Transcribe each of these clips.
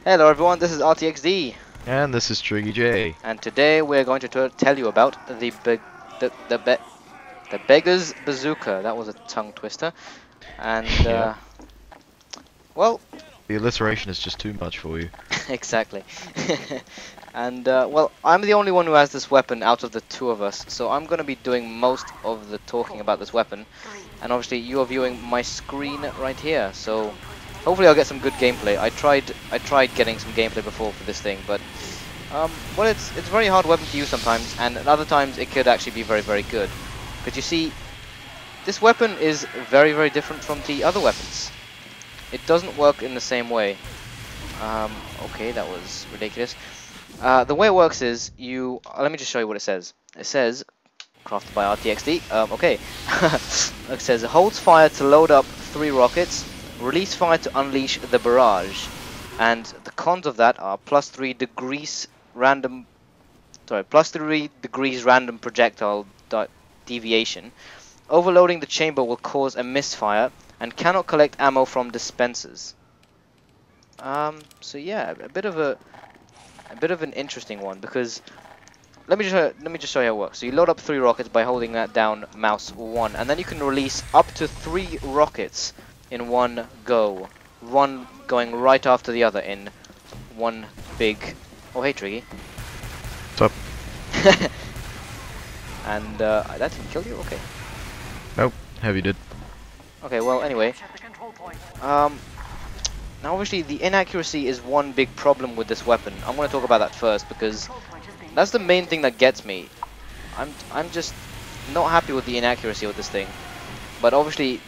Hello everyone, this is RTXD, And this is Triggy J. and today we're going to tell you about the Beggar's Bazooka. That was a tongue twister, and Yeah, well, the alliteration is just too much for you. exactly. And well, I'm the only one who has this weapon out of the two of us, so I'm going to be doing most of the talking about this weapon. And obviously, you are viewing my screen right here, so hopefully I'll get some good gameplay. I tried getting some gameplay before for this thing, but well, it's a very hard weapon to use sometimes, and at other times it could actually be very good. Because you see, this weapon is very different from the other weapons. It doesn't work in the same way. Okay, that was ridiculous. The way it works is let me just show you what it says. It says, crafted by RTXD. Okay. It says, holds fire to load up 3 rockets, release fire to unleash the barrage. And the cons of that are +3 degrees random projectile deviation. Overloading the chamber will cause a misfire and cannot collect ammo from dispensers. So yeah, a bit of an interesting one, because let me just show you how it works. So you load up 3 rockets by holding that down mouse 1, and then you can release up to 3 rockets in one go. One going right after the other in one big... Oh, hey, Triggy. What's up? And that didn't kill you? Okay. Nope, heavy did. Okay, well, anyway. Now, obviously, the inaccuracy is one big problem with this weapon. I'm going to talk about that first, because that's the main thing that gets me. I'm just not happy with the inaccuracy with this thing. But obviously,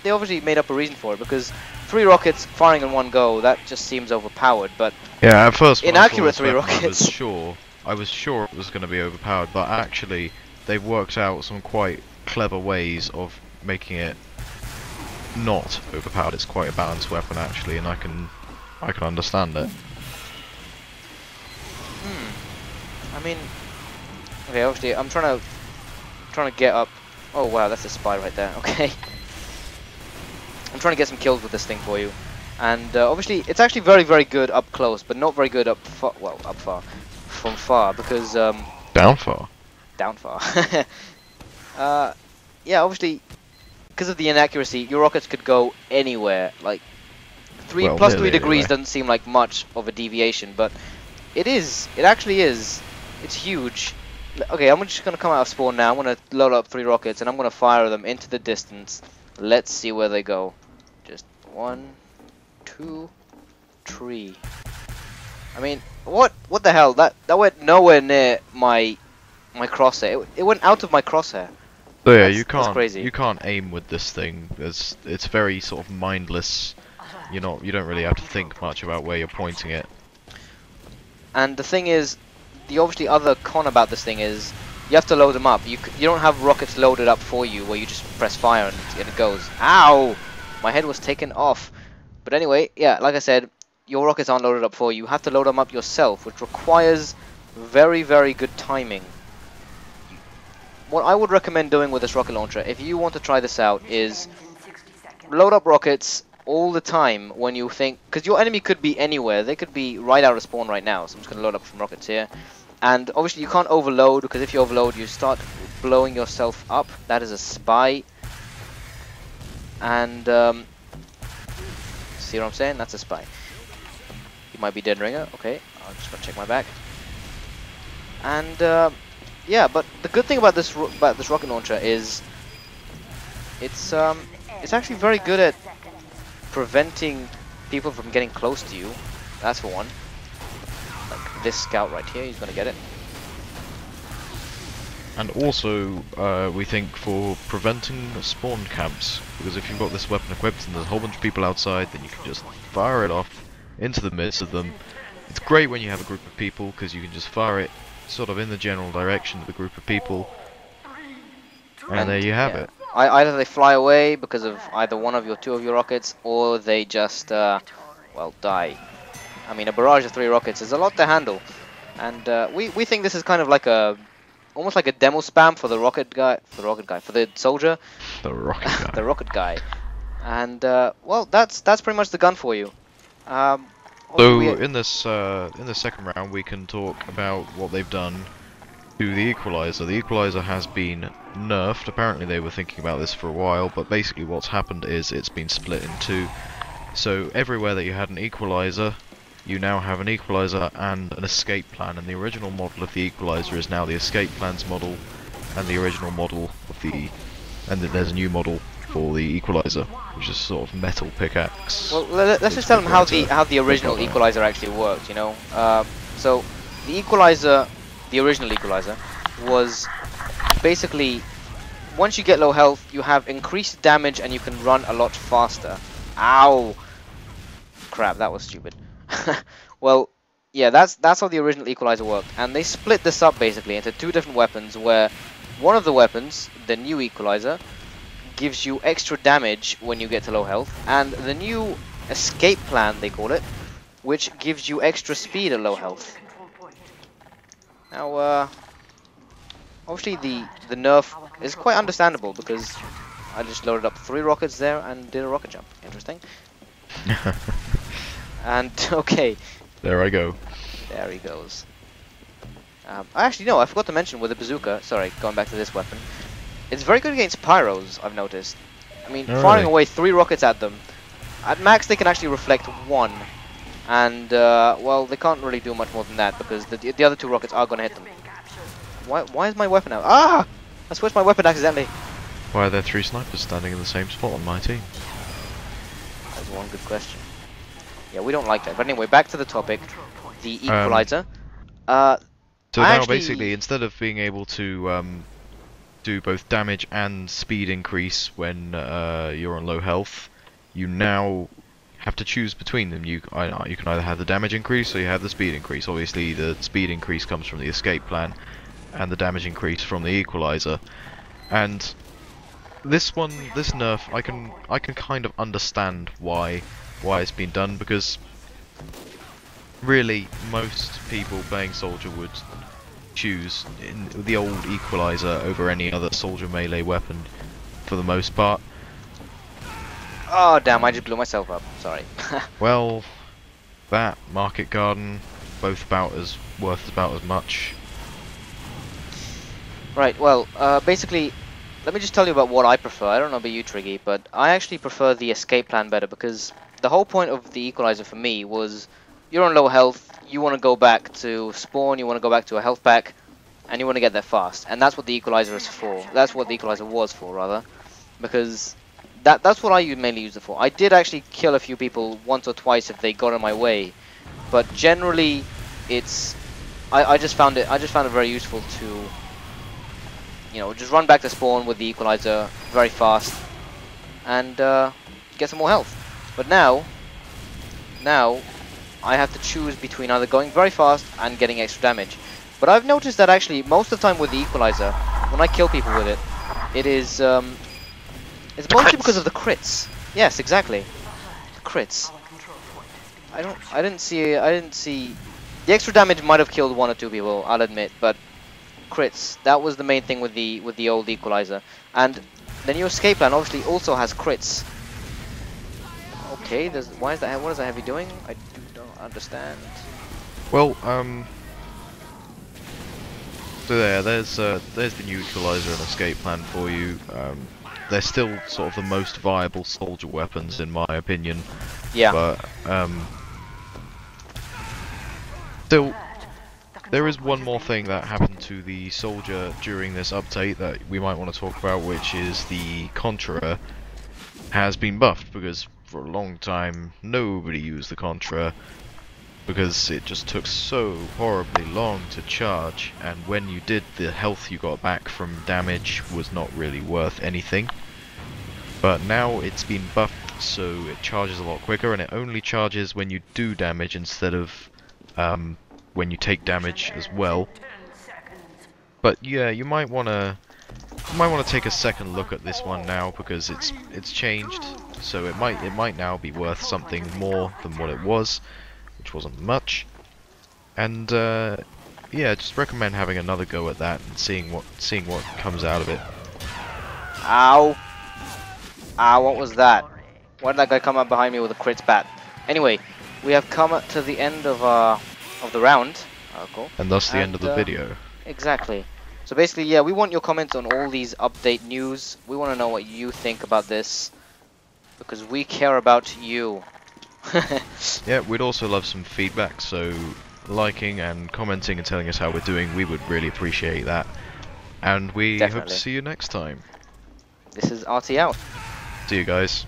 they obviously made up a reason for it, because 3 rockets firing in one go, that just seems overpowered. But Yeah, at first when inaccurate I saw this 3 weapon, rockets. I was sure it was going to be overpowered, but actually they've worked out some quite clever ways of making it not overpowered. It's quite a balanced weapon actually, and I can understand it. I mean, okay, obviously I'm trying to get up. Oh wow, that's a spy right there. Okay, I'm trying to get some kills with this thing for you, and obviously it's actually very good up close, but not very good up far. Well, up far, from far, because Down far. down far. Yeah, obviously because of the inaccuracy, your rockets could go anywhere. Like Well, plus nearly 3 degrees anyway. doesn't seem like much of a deviation, but it is. It actually is. It's huge. Okay, I'm just gonna come out of spawn now. I'm gonna load up 3 rockets and I'm gonna fire them into the distance. Let's see where they go. Just 1, 2, 3. I mean, what the hell? That went nowhere near my crosshair. It went out of my crosshair. So yeah, That's crazy. you can't aim with this thing. It's very sort of mindless. You don't really have to think much about where you're pointing it. And the thing is, the obviously other con about this thing is you have to load them up. You don't have rockets loaded up for you where you just press fire and it goes. Ow! My head was taken off. But anyway, yeah, like I said, your rockets aren't loaded up for you. You have to load them up yourself, which requires very good timing. What I would recommend doing with this rocket launcher, if you want to try this out, is load up rockets all the time when you think, because your enemy could be anywhere. They could be right out of spawn right now. So I'm just going to load up some rockets here. And obviously you can't overload, because if you overload you start blowing yourself up. That is a spy. And see what I'm saying? That's a spy. He might be dead ringer. Okay, I'm just going to check my back. And yeah, but the good thing about this rocket launcher is it's actually very good at preventing people from getting close to you. That's for one. Like this scout right here, he's gonna get it. And also, we think for preventing spawn camps, because if you've got this weapon equipped and there's a whole bunch of people outside, then you can just fire it off into the midst of them. It's great when you have a group of people, because you can just fire it sort of in the general direction of the group of people, and there you have it. Either they fly away because of either one of your 2 of your rockets, or they just well, die. I mean, a barrage of 3 rockets is a lot to handle, and we think this is kind of like almost like a demo spam for the for the soldier, The rocket guy. the rocket guy. And well, that's pretty much the gun for you. So in this second round, we can talk about what they've done to the equalizer. The equalizer has been nerfed. Apparently they were thinking about this for a while, but basically what's happened is it's been split in two. So everywhere that you had an equalizer, you now have an equalizer and an escape plan, and the original model of the equalizer is now the escape plan's model, and the original model of the... and there's a new model for the equalizer, which is sort of metal pickaxe. Well, let's just tell them how the original equalizer actually worked, you know? So, the equalizer, the original equalizer, was basically, once you get low health, you have increased damage and you can run a lot faster. Ow! Crap, that was stupid. Well, yeah, that's how the original equalizer worked, and they split this up basically into two different weapons, where one of the weapons, the new equalizer, gives you extra damage when you get to low health, and the new escape plan, they call it, which gives you extra speed at low health. Now, obviously the nerf is quite understandable, because I just loaded up 3 rockets there and did a rocket jump. Interesting. And, okay. There I go. There he goes. Actually, no, I forgot to mention with the bazooka, sorry, going back to this weapon, it's very good against pyros, I've noticed. I mean, firing away 3 rockets at them, at max they can actually reflect 1. And, well, they can't really do much more than that, because the other 2 rockets are going to hit them. Why is my weapon out? Ah! I switched my weapon accidentally. Why are there 3 snipers standing in the same spot on my team? That's one good question. Yeah, we don't like that. But anyway, back to the topic. The equalizer. So now basically, instead of being able to do both damage and speed increase when you're on low health, you now have to choose between them. You can either have the damage increase or you have the speed increase. Obviously, the speed increase comes from the escape plan, and the damage increase from the equalizer. And this nerf, I can kind of understand why it's been done, because really most people playing soldier would choose the old equalizer over any other soldier melee weapon for the most part. Oh damn, I just blew myself up, sorry. Well, that market garden, both worth about as much. Right, well, basically, let me just tell you about what I prefer. I don't know about you, Triggy, but I actually prefer the escape plan better, because the whole point of the equalizer for me was, you're on low health, you want to go back to spawn, you want to go back to a health pack, and you want to get there fast. And that's what the equalizer is for. That's what the equalizer was for, rather. Because that's what I mainly use it for. I did actually kill a few people once or twice if they got in my way. But generally, it's... I just found it very useful to, you know, just run back to spawn with the equalizer very fast and get some more health. But now I have to choose between either going very fast and getting extra damage. But I've noticed that actually most of the time with the equalizer, when I kill people with it, it's mostly because of the crits. Yes, exactly. The crits. I didn't see the extra damage might have killed 1 or 2 people, I'll admit, but crits, that was the main thing with the old equalizer. And the new escape plan obviously also has crits. Okay, what is that heavy doing? I don't understand. Well, so there's the new equalizer and escape plan for you. They're still sort of the most viable soldier weapons in my opinion. Yeah. But still, there is one more thing that happened to the soldier during this update that we might want to talk about, which is the Contra has been buffed, because for a long time nobody used the Contra because it just took so horribly long to charge, and when you did, the health you got back from damage was not really worth anything. But now it's been buffed so it charges a lot quicker, and it only charges when you do damage instead of when you take damage as well. But yeah, you might want to take a second look at this one now, because it's changed, so it might now be worth something more than what it was, which wasn't much. And yeah, just recommend having another go at that and seeing what comes out of it. Ow! Ow! What was that? Why did that guy come up behind me with a crits bat? Anyway, we have come to the end of the round. Cool. And thus the end of And the video. exactly. So basically, yeah, we want your comments on all these update news. We want to know what you think about this because we care about you. Yeah, we'd also love some feedback, so liking and commenting and telling us how we're doing, we would really appreciate that. And we hope to Definitely. see you next time. This is RT out. See you guys.